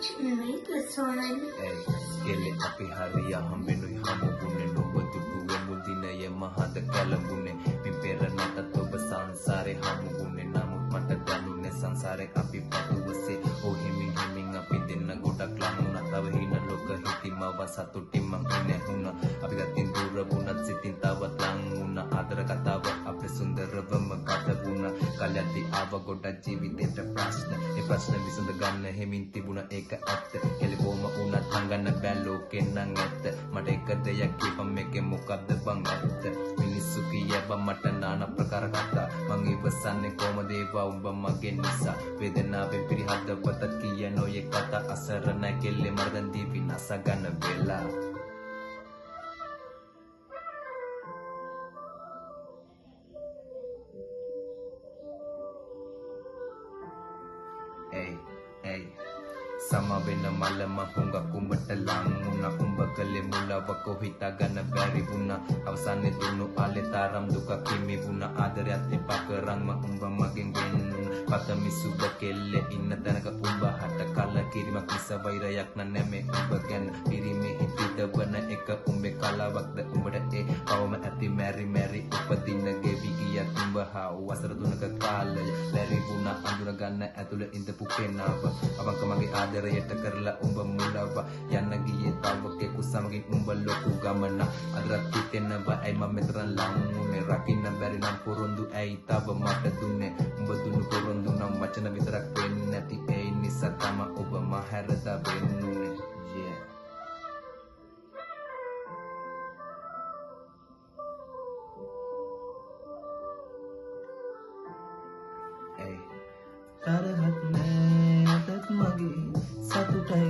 Unfortunately, this one. Skele api hariya hambenu hamugune noboduwe mudinaye mahada kalambune mimpera natato sansare hamugune namu mata danune sansare api patuwase o himing api denna godak lamuna tawa hina loka hitima wasatu timang ine huna api gatin dura bunat sitin tawat languna adara katawa api sundarawama katabuna kalyati ava godak ජීවිතේට ප්‍රශ්න ඒ ප්‍රශ්න විසඳ ගන්න හිමින් තිබුණ ඒක ඇත්ත කෙලිබෝම උනත් හංගන්න බෑ ලෝකෙන් නම් ඇත්ත මට එක දෙයක් කියපම් මේකේ මොකද්ද බං ඇත්ත මිනිස්සු කියව මට নানা ප්‍රකාර කතා මං ඉවසන්නේ කොහමද ඒවා උඹ මගේ නිසා වේදනාවෙන් පිරිහද්ද පත කියන ඔය කතා අසරණ කෙල්ලේ මරදන් දී විනාශ ගන්න වෙලා sama bena malam hunga kumbata languna kumbakale mula wako hitagana bari buna අවසානයේ දුන්නු ආලේ තරම් දුක කිමි වුණ ආදරයත් එපා කරන් උඹ මගෙන් ගෙන්නුන පතමි සුබ කෙල්ලේ ඉන්න තැනක උඹ හට කල කිරිමක් මිස වෛරයක් නැමෙ උඹ ගැන පිරිමි හිතවන එක උඹේ කලාවක්ද උඹට ඒ කවම ඇති මැරි මැරි උපදින්න ගෙවි ගියත් උඹ හා වසර තුනක කාලය බැරි වුණ අඳුර ගන්න ඇතුළ ඉඳපු කෙනාව අවංක මගේ ආදරයට කරලා උඹ මුලව යන්න ගියේ තවකේ කුසමගේ උඹ ලොකු ගමන අදරත් හිතෙනවා ඇයි මම මෙතරම් ලංුනේ රකින්න බැරි නම් පොරොන්දු ඇයි තව මට දුන්නේ උඹ දුන්නු පොරොන්දු නම් වචන විතරක් වෙන්නේ නැති ඒ නිසා තම ඔබ මහැරදා වෙන්නුනේ yeah තරහක් නෑ අතත් මගේ සතුටයි